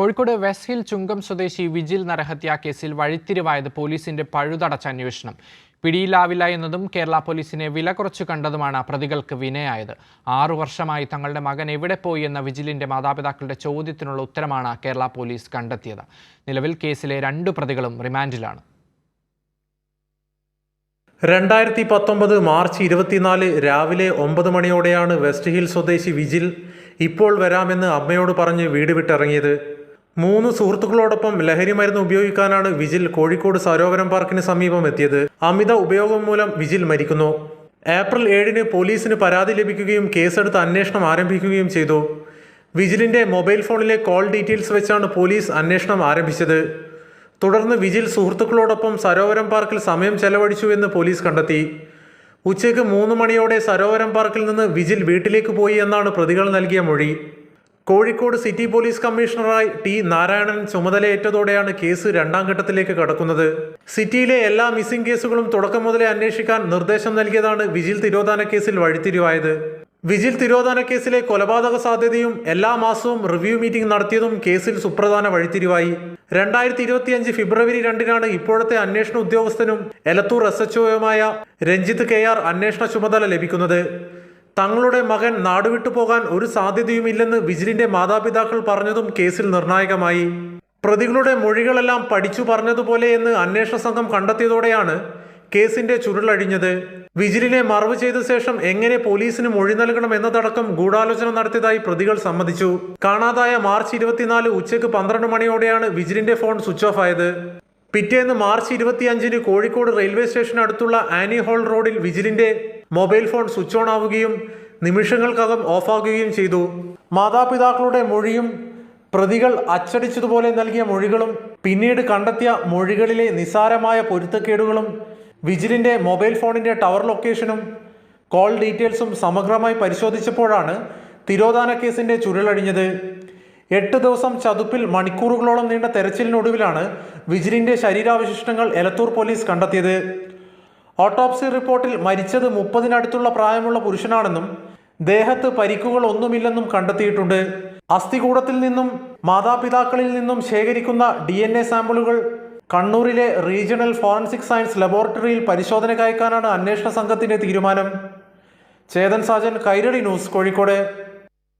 Kozhikode west hill ചുങ്കം സ്വദേശി vigil നരഹത്യാ കേസിൽ വഴിത്തിരിവായത് പോലീസിന്റെ പഴുതടച്ച അന്വേഷണം. പിടിയിലാവില്ല എന്നതും കേരള പോലീസിനെ വില കുറച്ചു കണ്ടതുമാണ് പ്രതികൾക്ക് വിനയായത്. 6 വർഷമായി തങ്ങളുടെ മകൻ എവിടെ പോയി എന്ന വിജിലിന്റെ മാതാപിതാക്കളുടെ ചോദ്യത്തിനുള്ള ഉത്തരമാണ് കേരള പോലീസ് കണ്ടെത്തിയത്. നിലവിൽ കേസിലെ 2 പ്രതികളും റിമാൻഡിലാണ്. 2019 മാർച്ച് 24 രാവിലെ 9 മണിയോടെയാണ് വെസ്റ്റ് ഹിൽ സ്വദേശി വിജിൽ ഇപ്പോൾ വരാമെന്ന് അമ്മയോട് പറഞ്ഞ് വീട് വിട്ടിറങ്ങിയത്. 3 സുഹൃത്തുക്കളോടൊപ്പം ലഹരി മരുന്ന് ഉപയോഗിക്കാനാണ് വിജിൽ കോഴിക്കോട് സരോവരം പാർക്കിന് സമീപം എത്തിയത്. അമിത ഉപയോഗം മൂലം വിജിൽ മരിക്കുന്നു. ഏപ്രിൽ 7 പോലീസിന് പരാതി ലഭിക്കുകയും കേസെടുത്ത് അന്വേഷണം ആരംഭിക്കുകയും ചെയ്തു. വിജിലിന്റെ മൊബൈൽ ഫോണിലെ കോൾ ഡീറ്റെയിൽസ് വെച്ചാണ് പോലീസ് അന്വേഷണം ആരംഭിച്ചത്. തുടർന്ന് വിജിൽ സുഹൃത്തുക്കളോടൊപ്പം സരോവരം പാർക്കിൽ സമയം ചെലവഴിച്ചു എന്ന് പോലീസ് കണ്ടെത്തി. ഉച്ചയ്ക്ക് 3 മണിയോടെ സരോവരം പാർക്കിൽ നിന്ന് വിജിൽ വീട്ടിലേക്ക് പോയി എന്നാണ് പ്രതികൾ നൽകിയ മൊഴി. കോഴിക്കോട് സിറ്റി പോലീസ് കമ്മീഷണറായി ടി നാരായണൻ ചുമതലയേറ്റതോടെയാണ് കേസ് 2ാം ഘട്ടത്തിലേക്ക് കടക്കുന്നത്. സിറ്റിയിലെ എല്ലാ മിസ്സിംഗ് കേസുകളും തുടക്കം മുതലേ അന്വേഷിക്കാൻ നിർദ്ദേശം നൽകിയതാണ് വിജിൽ തിരോധാന കേസിൽ വഴിത്തിരിവായത്. വിജിൽ തിരോധാന കേസിലെ കൊലപാതക സാധ്യതയും എല്ലാ മാസവും റിവ്യൂ മീറ്റിംഗ് നടത്തിയതും കേസിൽ സുപ്രധാന വഴിത്തിരിവായി. 2025 ഫെബ്രുവരി 2 ഇപ്പോഴത്തെ അന്വേഷണ ഉദ്യോഗസ്ഥനും എലത്തൂർ SHOയുമായ രഞ്ജിത്ത് KR അന്വേഷണ ചുമതല ലഭിക്കുന്നത്. തങ്ങളുടെ മകൻ നാടുവിട്ടു പോകാൻ ഒരു സാധ്യതയുമില്ലെന്ന് വിജിലിന്റെ മാതാപിതാക്കൾ പറഞ്ഞതും കേസിൽ നിർണായകമായി. പ്രതികളുടെ മൊഴികളെല്ലാം പഠിച്ചു പറഞ്ഞതുപോലെ എന്ന് അന്വേഷണ സംഘം കണ്ടെത്തിയതോടെയാണ് കേസിന്റെ ചുരുളഴിഞ്ഞത്. വിജിലിനെ മറവ് ചെയ്ത ശേഷം എങ്ങനെ പോലീസിന് മൊഴി നൽകണം എന്നതടക്കം ഗൂഢാലോചന നടത്തിയതായി പ്രതികൾ സമ്മതിച്ചു. കാണാതായ മാർച്ച് 24 ഉച്ചയ്ക്ക് 12 മണിയോടെയാണ് വിജിലിന്റെ ഫോൺ സ്വിച്ച് ഓഫ് ആയത്. പിറ്റേന്ന് മാർച്ച് 25 കോഴിക്കോട് റെയിൽവേ സ്റ്റേഷന് അടുത്തുള്ള ആനി ഹാൾ റോഡിൽ വിജിലിന്റെ മൊബൈൽ ഫോൺ സ്വിച്ച് ഓൺ ആവുകയും നിമിഷങ്ങൾക്കകം ഓഫാകുകയും ചെയ്തു. മാതാപിതാക്കളുടെ മൊഴിയും പ്രതികൾ അച്ചടിച്ചതുപോലെ നൽകിയ മൊഴികളും പിന്നീട് കണ്ടെത്തിയ മൊഴികളിലെ നിസ്സാരമായ പൊരുത്തക്കേടുകളും വിജിലിന്റെ മൊബൈൽ ഫോണിന്റെ ടവർ ലൊക്കേഷനും കോൾ ഡീറ്റെയിൽസും സമഗ്രമായി പരിശോധിച്ചപ്പോഴാണ് തിരോധാന കേസിന്റെ ചുരുളഴിഞ്ഞത്. 8 ദിവസം ചതുപ്പിൽ മണിക്കൂറുകളോളം നീണ്ട തെരച്ചിലിനൊടുവിലാണ് വിജിലിന്റെ ശരീരാവശിഷ്ടങ്ങൾ എലത്തൂർ പോലീസ് കണ്ടെത്തിയത്. ഓട്ടോപ്സി റിപ്പോർട്ടിൽ മരിച്ചത് 30-നടുത്തുള്ള പ്രായമുള്ള പുരുഷനാണെന്നും ദേഹത്ത് പരിക്കുകൾ ഒന്നുമില്ലെന്നും കണ്ടെത്തിയിട്ടുണ്ട്. അസ്ഥികൂടത്തിൽ നിന്നും മാതാപിതാക്കളിൽ നിന്നും ശേഖരിക്കുന്ന DNA സാമ്പിളുകൾ കണ്ണൂരിലെ റീജിയണൽ ഫോറൻസിക് സയൻസ് ലബോറട്ടറിയിൽ പരിശോധനയ്ക്ക് അയക്കാനാണ് അന്വേഷണ സംഘത്തിന്റെ തീരുമാനം. ചേതൻ സാജൻ, കൈരളി ന്യൂസ്, കോഴിക്കോട്.